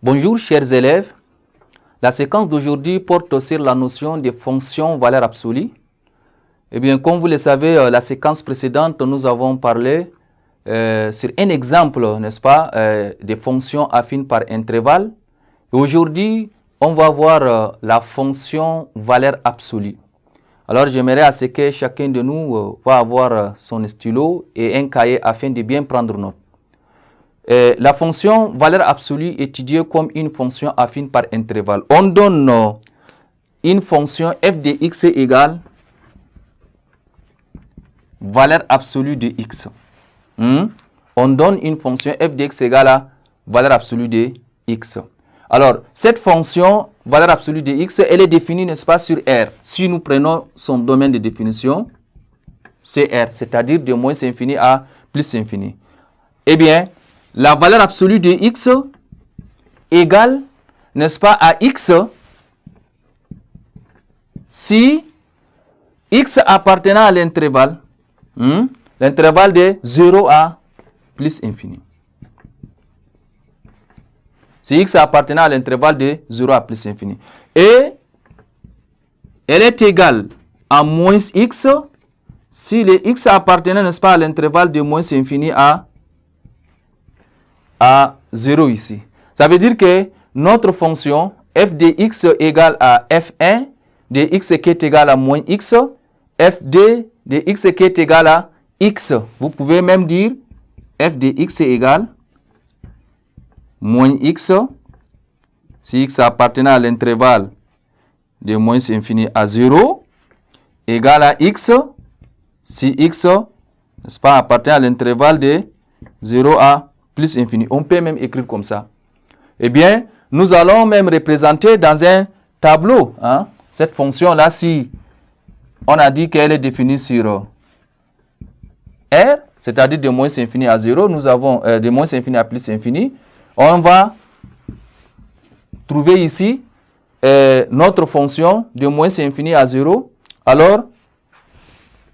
Bonjour chers élèves, la séquence d'aujourd'hui porte sur la notion des fonctions valeur absolue. Eh bien, comme vous le savez, la séquence précédente, nous avons parlé sur un exemple, n'est-ce pas, des fonctions affines par intervalle. Aujourd'hui, on va voir la fonction valeur absolue. Alors, j'aimerais à ce que chacun de nous va avoir son stylo et un cahier afin de bien prendre note. La fonction valeur absolue est étudiée comme une fonction affine par intervalle. On donne une fonction f de x égale valeur absolue de x. On donne une fonction f de x égale à valeur absolue de x. Alors, cette fonction valeur absolue de x, elle est définie, n'est-ce pas, sur R. Si nous prenons son domaine de définition, c'est R, c'est-à-dire de moins infini à plus infini. Eh bien, la valeur absolue de x égale, n'est-ce pas, à x si x appartenant à l'intervalle, l'intervalle de 0 à plus infini. Si x appartenant à l'intervalle de 0 à plus infini. Et elle est égale à moins x si le x appartenant, n'est-ce pas, à l'intervalle de moins infini à 0 ici. Ça veut dire que notre fonction f de x égale à f1 de x qui est égal à moins x, f2 de x qui est égal à x. Vous pouvez même dire f de x égale moins x si x appartenant à l'intervalle de moins infini à 0 égale à x si x, n'est-ce pas, appartient à l'intervalle de 0 à plus infini. On peut même écrire comme ça. Eh bien, nous allons même représenter dans un tableau cette fonction-là. Si on a dit qu'elle est définie sur R, c'est-à-dire de moins infini à 0, nous avons de moins infini à plus infini. On va trouver ici notre fonction de moins infini à 0. Alors,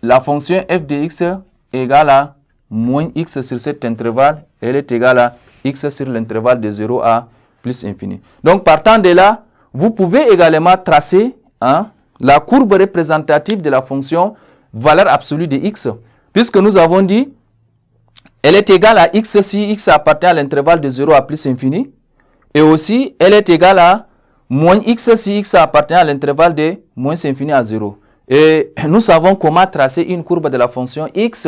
la fonction f de x égale à moins x sur cet intervalle, elle est égale à x sur l'intervalle de 0 à plus infini. Donc, partant de là, vous pouvez également tracer la courbe représentative de la fonction valeur absolue de x. Puisque nous avons dit, elle est égale à x si x appartient à l'intervalle de 0 à plus infini. Et aussi, elle est égale à moins x si x appartient à l'intervalle de moins infini à 0. Et nous savons comment tracer une courbe de la fonction x.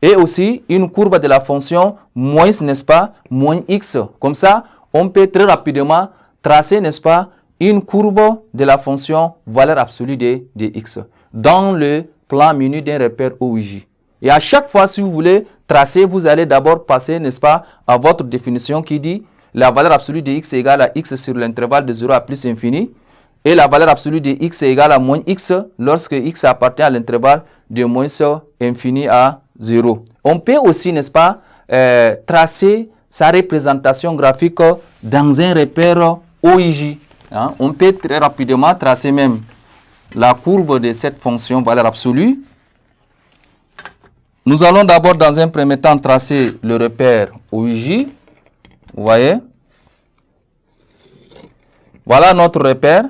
Et aussi une courbe de la fonction moins, n'est-ce pas, moins x. Comme ça, on peut très rapidement tracer, n'est-ce pas, une courbe de la fonction valeur absolue de x dans le plan menu d'un repère OIJ. Et à chaque fois, si vous voulez tracer, vous allez d'abord passer, n'est-ce pas, à votre définition qui dit la valeur absolue de x égale à x sur l'intervalle de 0 à plus infini. Et la valeur absolue de x égale à moins x lorsque x appartient à l'intervalle de moins infini à 0. On peut aussi, n'est-ce pas, tracer sa représentation graphique dans un repère OIJ. On peut très rapidement tracer même la courbe de cette fonction valeur absolue. Nous allons d'abord dans un premier temps tracer le repère OIJ. Vous voyez? Voilà notre repère.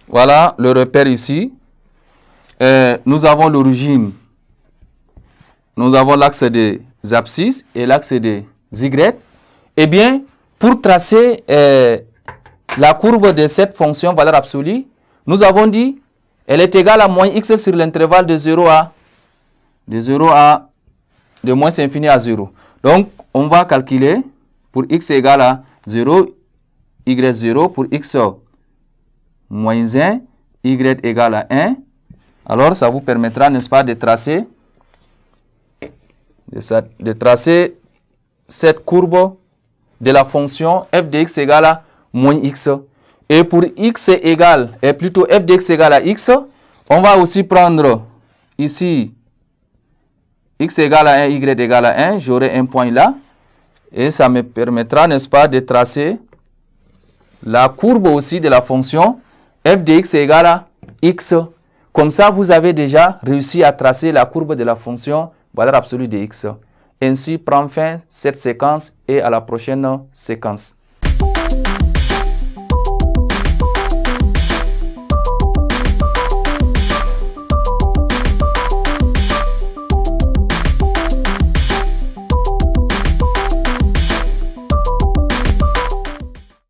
Voilà le repère ici. Nous avons l'origine. Nous avons l'axe des abscisses et l'axe des Y. Eh bien, pour tracer la courbe de cette fonction valeur absolue, nous avons dit elle est égale à moins x sur l'intervalle de 0 à de moins infini à 0. Donc, on va calculer pour x égale à 0, y0 pour x moins 1, y égale à 1. Alors, ça vous permettra, n'est-ce pas, de tracer cette courbe de la fonction f de x égale à moins x. Et pour x égale, et plutôt f de x égale à x, on va aussi prendre ici x égale à 1, y égale à 1. J'aurai un point là. Et ça me permettra, n'est-ce pas, de tracer la courbe aussi de la fonction f de x est égal à x. Comme ça, vous avez déjà réussi à tracer la courbe de la fonction valeur absolue de x. Ainsi prend fin cette séquence et à la prochaine séquence.